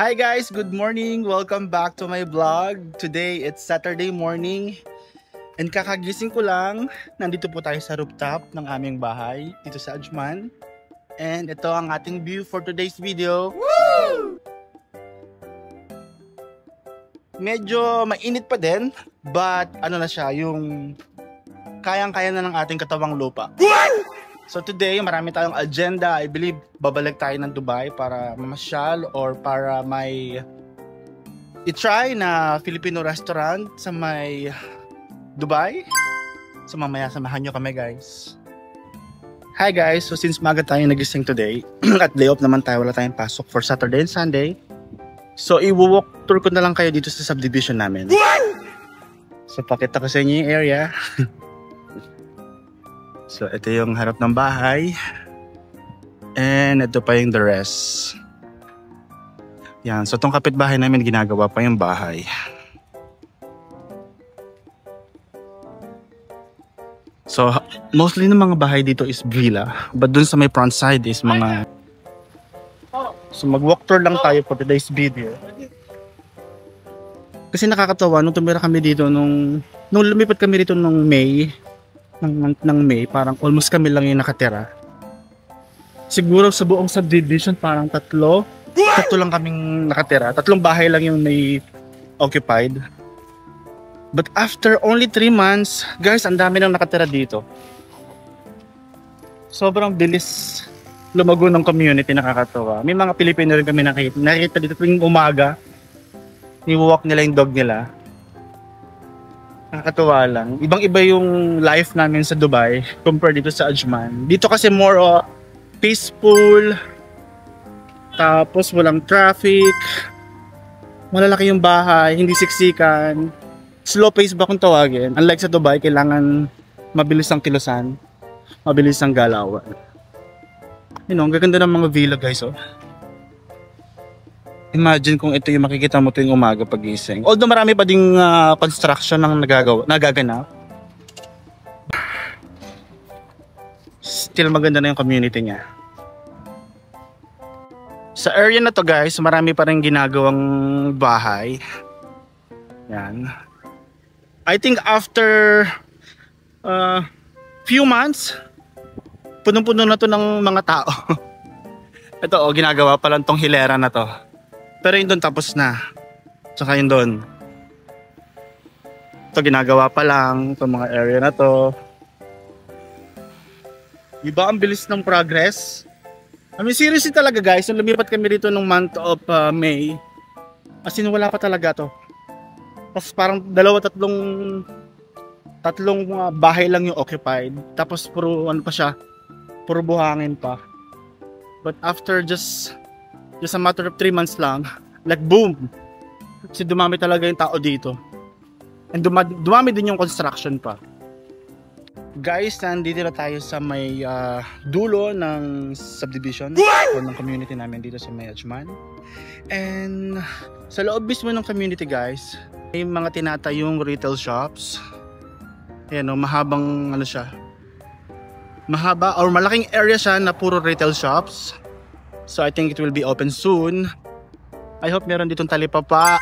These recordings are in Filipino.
Hi guys, good morning. Welcome back to my vlog. Today it's Saturday morning and kakagising ko lang. Nandito po tayo sa rooftop ng aming bahay dito sa Ajman. And ito ang ating view for today's video. Woo! Medyo mainit pa din, but ano na siya, yung kayang-kaya na ng ating katawang lupa. So today, marami tayong agenda. I believe babalik tayo ng Dubai para mamasyal or para may i-try na Filipino restaurant sa may Dubai. So mamaya samahan nyo kami guys. Hi guys, so since maga tayo nagising today at day off naman tayo, wala tayong pasok for Saturday and Sunday. So i-walk tour ko na lang kayo dito sa subdivision namin. So pakita ko sa inyo yung area. So ito yung harap ng bahay. And ito pa yung the rest. Yan, so itong kapitbahay namin ginagawa pa yung bahay. So mostly ng mga bahay dito is villa, but dun sa may front side is mga... So mag-walk tour lang tayo for today's video. Kasi nakakatawa nung tumira kami dito nung lumipat kami dito nung May. Ng May, parang almost kami lang yung nakatira. Siguro sa buong subdivision parang tatlo lang kaming nakatira. 3 bahay lang yung may occupied. But after only 3 months, guys, ang dami nang nakatira dito. Sobrang bilis lumago ng community, nakakatawa. May mga Pilipino rin kami nakita dito tuwing umaga. Ni-walk nila yung dog nila. Nakakatuwa lang. Ibang-iba yung life namin sa Dubai compared dito sa Ajman. Dito kasi more peaceful. Tapos walang traffic. Malalaki yung bahay, hindi siksikan. Slow pace ba kung tawagin? Unlike sa Dubai, kailangan mabilis ang kilusan, mabilis ang galawan. You know, ang gaganda ng mga villa guys, oh. Imagine kung ito yung makikita mo tuwing umaga pagising. Although marami pa ding construction ng nagaganap. Still maganda na yung community niya. Sa area na to guys, marami pa rin ginagawang bahay. Yan. I think after few months, punong-puno na to ng mga tao. Ito oh, ginagawa pa lang tong hilera na to. Pero yun doon tapos na. Tsaka yun doon. Ito ginagawa pa lang. Itong mga area na to. Diba ang bilis ng progress? I mean seriously talaga guys. Nung lumipat kami dito nung month of May. As in wala pa talaga to. Tapos parang 2-3 bahay lang yung occupied. Tapos puro ano pa siya. Puro buhangin pa. But after just a matter of 3 months lang, like boom, kasi dumami talaga yung tao dito. And dumami din yung construction pa. Guys, nandito na tayo sa may dulo ng subdivision o ng community namin dito sa may Ajman. And sa loob mismo ng community guys, may mga tinatayong retail shops. Ayan o, mahabang ano siya, mahaba or malaking area siya na puro retail shops. So I think it will be open soon. I hope meron ditong talipapa,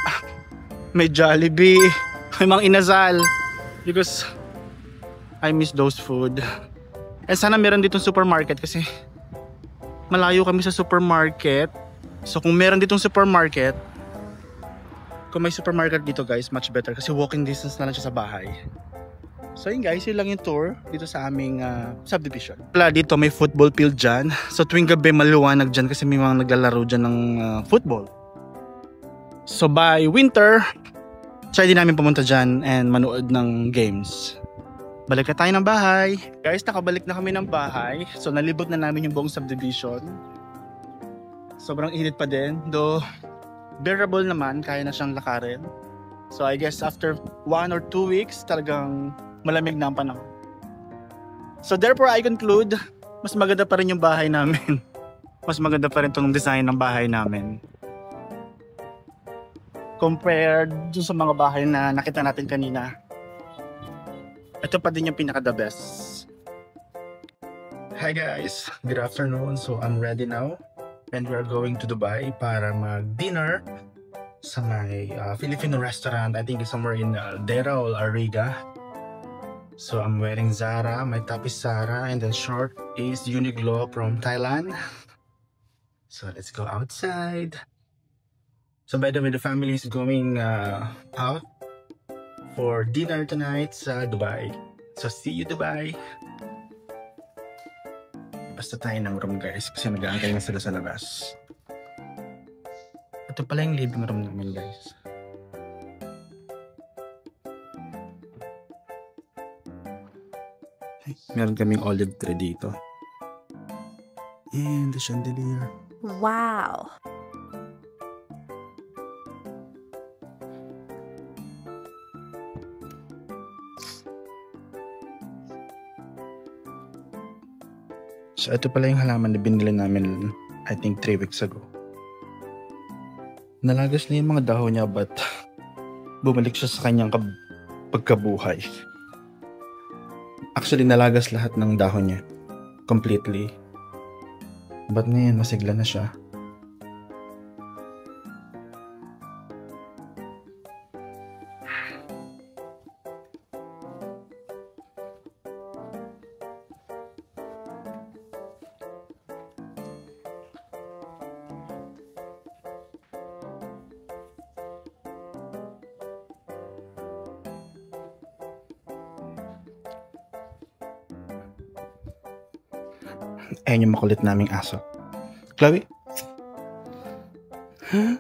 may Jollibee, may mga inasal. Because I miss those food. And sana meron ditong supermarket kasi malayo kami sa supermarket. So kung meron ditong supermarket, kung may supermarket dito guys, much better. Kasi walking distance na lang siya sa bahay. So yun guys, yun lang yung tour dito sa aming subdivision. Wala dito may football field dyan. So tuwing gabi maliwanag dyan kasi may mga naglalaro dyan ng football. So by winter, try din namin pumunta dyan and manood ng games. Balik na tayo ng bahay. Guys, nakabalik na kami ng bahay. So nalibot na namin yung buong subdivision. Sobrang init pa din. Though bearable naman, kaya na siyang lakarin. So I guess after 1 or 2 weeks, talagang malamig na ang panahon. So therefore I conclude, mas maganda pa rin yung bahay namin. Mas maganda pa rin itong design ng bahay namin compared dun sa mga bahay na nakita natin kanina. Ito pa din yung pinaka the best. Hi guys, good afternoon. So I'm ready now. And we're going to Dubai para mag-dinner sa may Filipino restaurant. I think it's somewhere in Dera or Ariga. So I'm wearing Zara, my top is Zara, and then short is Uniqlo from Thailand. So let's go outside. So by the way, the family is going out for dinner tonight sa Dubai. So see you Dubai! Basta tayo ng room guys kasi nag-aantay na sila sa labas. Ito pala yung living room namin guys. Meron kaming olive tree dito. And the chandelier. Wow! So ito pala yung halaman na binili namin I think 3 weeks ago. Nalagas na yung mga dahon niya but bumalik siya sa kanyang pagkabuhay. Actually nalagas lahat ng dahon niya completely. But ngayon masigla na siya. Ayan yung makulit naming aso. Chloe? Huh?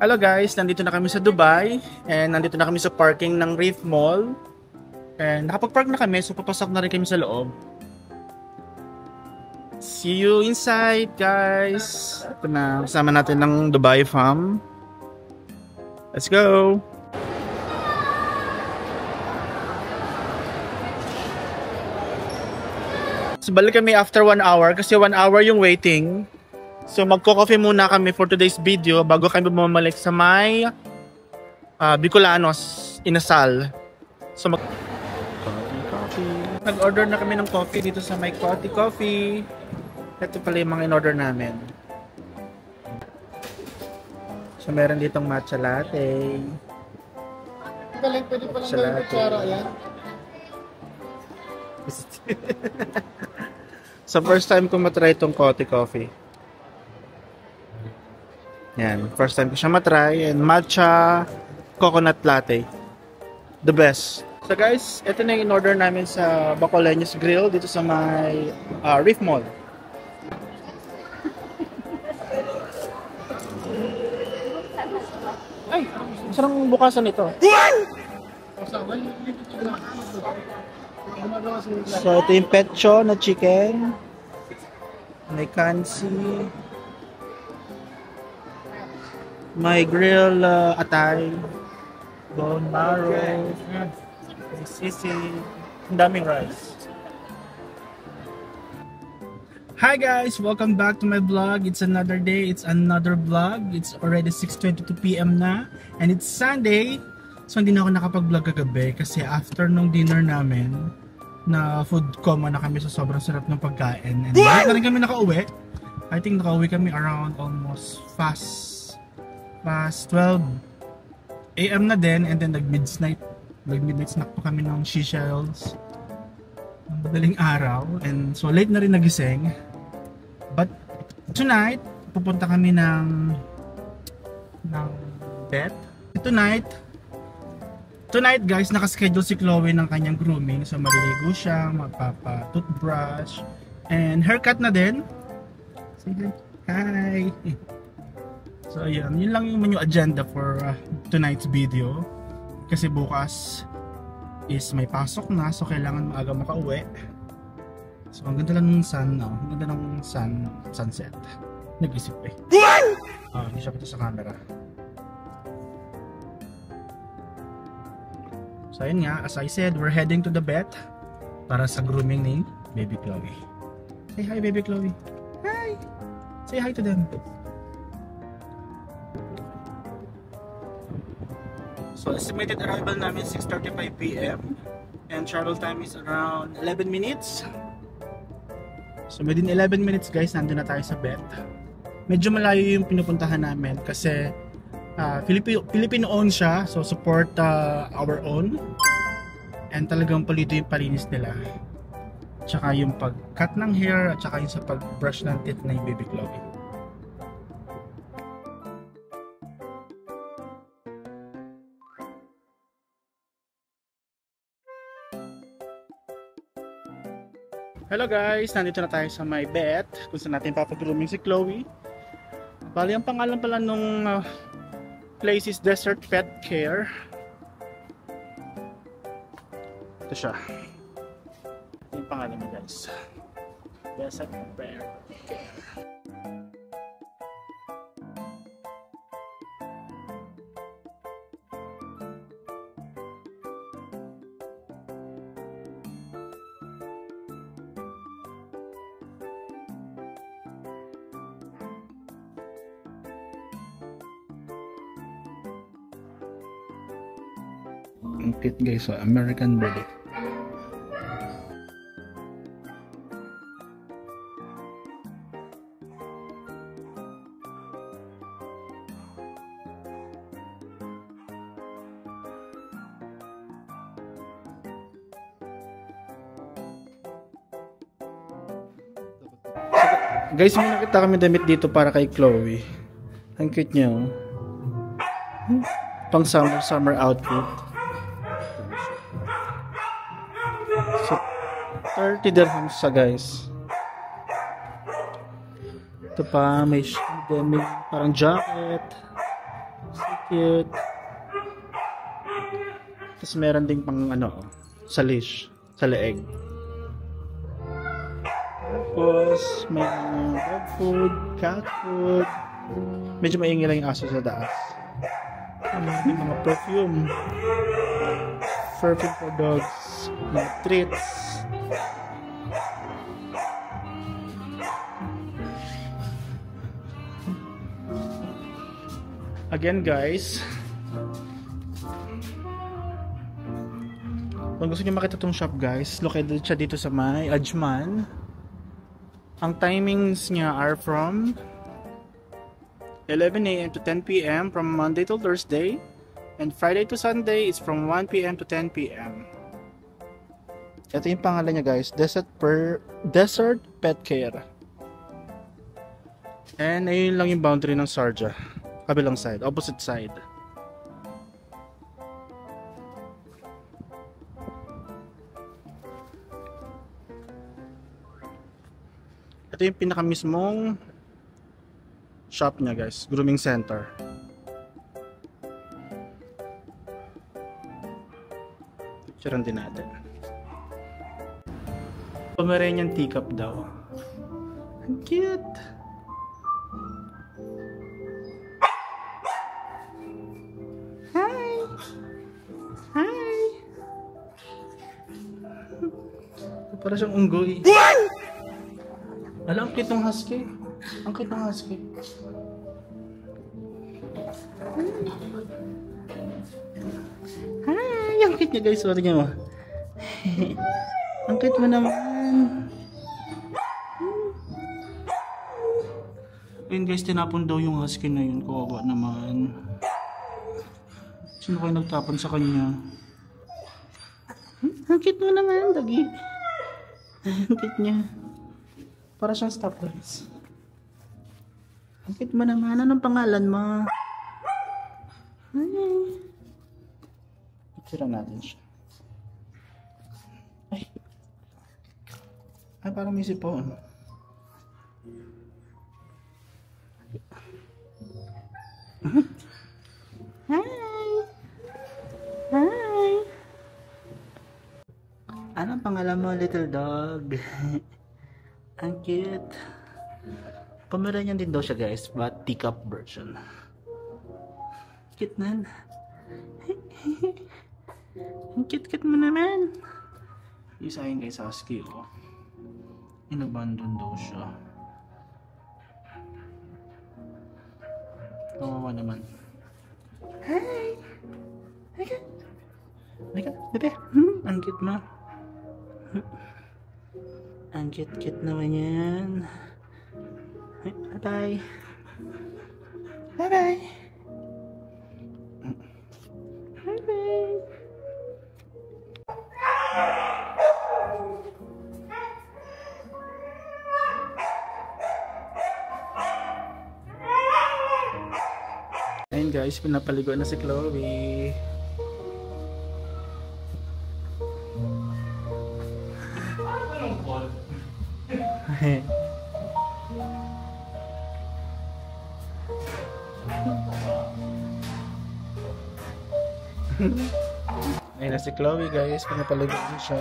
Hello guys, nandito na kami sa Dubai and nandito na kami sa parking ng Reef Mall. And nakapag-park na kami, so papasok na rin kami sa loob. See you inside, guys. Ito na, kasama natin ng Dubai fam. Let's go. So, balik kami after 1 hour kasi 1 hour yung waiting. So, magko-coffee muna kami for today's video bago kami bumalik sa may Bicolanos, Inasal. So, coffee. Nag-order na kami ng coffee dito sa may Coffee. Ito pala yung mga in-order namin. So, meron ditong matcha latte. Pwede palang gawin kutsara yan. So, first time ko matry itong Coffee. Yan, first time ko siya matry. And matcha coconut latte. The best. So guys, ito na yung in-order namin sa Bacoleños Grill dito sa may Reef Mall. Ay, sarang bukasan ito. So, ito yung pecho na chicken. May kansi. May grill atay. Bone marrow. May sisig. Ang daming rice. Hi guys! Welcome back to my vlog. It's another day. It's another vlog. It's already 6:22 PM na. And it's Sunday. So hindi na ako nakapag-vlog kagabi kasi after nung dinner namin na food coma na kami sa sobrang sarap ng pagkain. And balik na rin kami nakauwi. I think nakauwi kami around almost past 12 AM na din. And then nag-midnight snack pa kami ng seashells. Madaling araw. And so late na rin nagising. But tonight, pupunta kami ng vet. Tonight guys, nakaschedule si Chloe ng kanyang grooming. So maliligo siya, magpapa-toothbrush, and haircut na din. Say hi! So yun lang yung agenda for tonight's video. Kasi bukas is may pasok na, so kailangan maaga makauwi. So ang ganda lang ng sun, no? Ang ganda ng sunset. Nag-isip eh. Hindi siya pito sa camera. So ayun nga, as I said, we're heading to the vet para sa grooming ni Baby Chloe. Say hi, Baby Chloe. Hi! Say hi to them. So estimated arrival namin 6:35 PM and travel time is around 11 minutes. So within 11 minutes guys, nandun na tayo sa Bet. Medyo malayo yung pinupuntahan namin kasi Filipino owned siya, so support our own. And talagang palito yung palinis nila. Tsaka yung pag-cut ng hair at tsaka yung sa pag-brush ng teeth na yung Baby Chloe. Hello guys, nandito na tayo sa My Bet kung saan natin papagrooming si Chloe. Bali, ang pangalan pala nung place is Desert Pet Care. Ito siya. Ito yung pangalan niya guys. Desert Pet Care. Ang cute guys, so American Bully. Guys, may nakita kami damit dito para kay Chloe. Ang cute niya, oh. Pang summer outfit. So, 30 dirhams siya guys. Ito pa, may parang jacket. So cute. Tapos meron ding pang sa leash, sa leeg. Tapos may dog food, cat food. Medyo maingay lang yung aso sa taas. May mga perfume for dogs, mga treats. Again guys, kung gusto niyo makita tong shop guys, located siya dito sa may Ajman. Ang timings niya are from 11 AM to 10 PM from Monday to Thursday. And Friday to Sunday is from 1 PM to 10 PM. Ito yung pangalan niya guys, Desert Pet Care. And ayun lang yung boundary ng Sharjah. Kabilang side, opposite side. Ito yung pinakamismong shop niya guys, grooming center. Picturean din natin. Pomeranian teacup daw. Ang cute! Hi! Hi! Para siyang unggoy. Alam, ang cute ng husky. Ang cute ng husky. Hi! Ang cute niya guys. Sorry niya mo. Ang cute mo naman. Ayun guys, tinapon daw yung husky na yun. Kawawa naman. Sino kayo nagtapon sa kanya? Ang cute mo naman, dagi. Ang cute niya. Para siyang stoplights. Ang cute mo naman. Anong pangalan mo? Ay. Picture natin siya. Ay. Ay, parang may sipon. Hi! Hi! Anong pangalan mo, little dog? Ang cute. Pomeranian din daw siya guys, but teacup version. Cute nan. Ang cute mo naman. Yung sa akin guys, husky oh. Inabandon daw siya. Kawawa naman. Hi! Halika, bebe. Ang cute mo. Ang cute naman yan. Bye-bye. Bye-bye. Bye-bye. Ayun guys, pinapaligo na si Chloe. Ayun na si Chloe guys, pinapaligo na siya.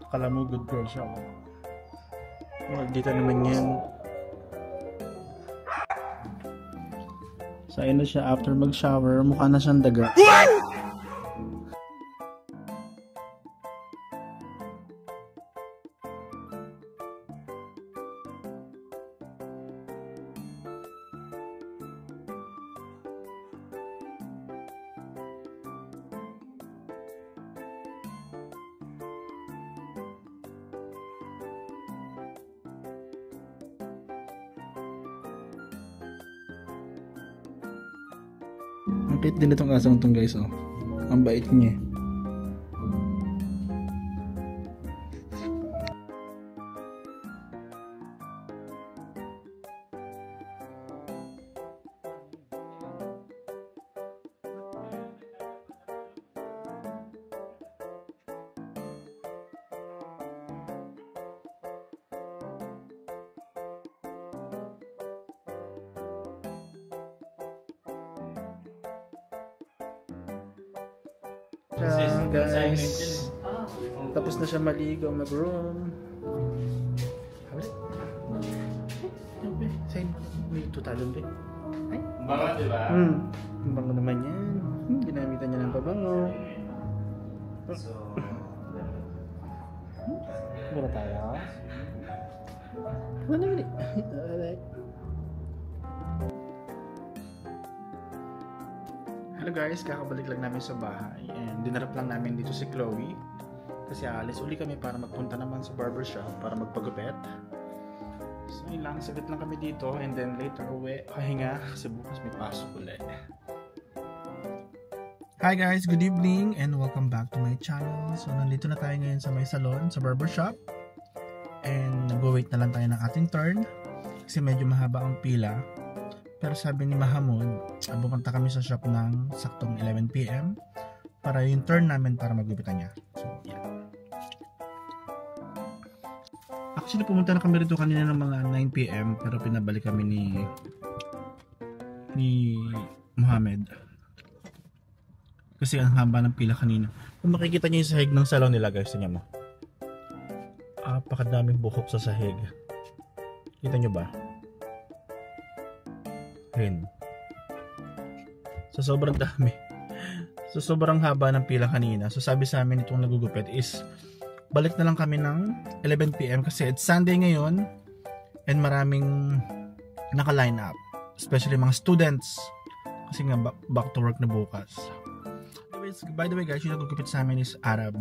Akala mo good girl siya. Oh, dito naman yan. So ayun na siya, after mag-shower, mukha na siyang daga. Ang cute din itong asang itong guys, oh. Ang bait niya. Guys, tapos na siya maligo, mag-room. Sa'yo, may tutalon ba? Ay? Bango, diba? Ang bango naman yan. Ginamitan niya ng pabango. So, Wala tayo. Wala naman eh. Hello guys, kakabalik lang namin sa bahay and dinarap lang namin dito si Chloe kasi alis uli kami para magpunta naman sa barbershop para magpagupit. So yun lang, saglit lang kami dito and then later uwi, pahinga kasi bukas may pasok ulit. Hi guys, good evening and welcome back to my channel. So nandito na tayo ngayon sa may salon, sa barbershop, and nag-wait na lang tayo ng ating turn kasi medyo mahaba ang pila. Pero sabi ni Mahamud, pupunta kami sa shop ng saktong 11 PM para yung turn namin para magupitan niya. So, yeah. Actually, pumunta na kami rito kanina ng mga 9 PM pero pinabalik kami ni Mohamed. Kasi ang haba ng pila kanina. Kung makikita niyo yung sahig ng salon nila guys, tingnan mo. Apakadaming buhok sa sahig. Kita niyo ba? Ayun. So sobrang dami. So sobrang haba ng pila kanina. So sabi sa amin itong nagugupit is balik na lang kami ng 11 PM kasi it's Sunday ngayon and maraming naka-line up. Especially mga students kasi nga back to work na bukas. By the way guys, yung nagugupit sa amin is Arab.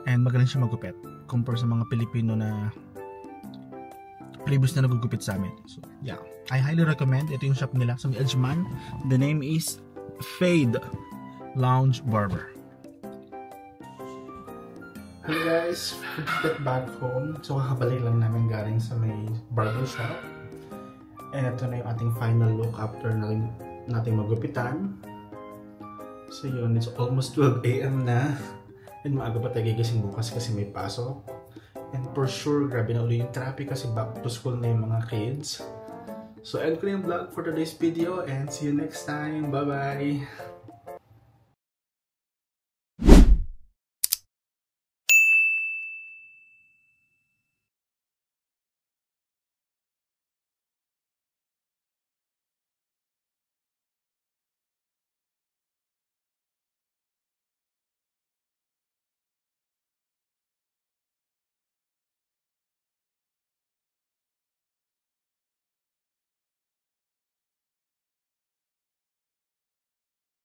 And magaling siya magupit compare sa mga Pilipino na previous na nagugupit sa amin. So yeah, I highly recommend. Ito yung shop nila sa Edgeman. The name is Fade Lounge Barber. Hey guys, get back home. So kakabalik lang namin galing sa may barber shop. And ito na yung ating final look after nating magupitan. So yun, it's almost 12 AM na. And maaga pa tayo gigising bukas kasi may pasok. And for sure, grabe na uli yung traffic kasi back to school na yung mga kids. So end ko na yung vlog for today's video and see you next time. Bye bye!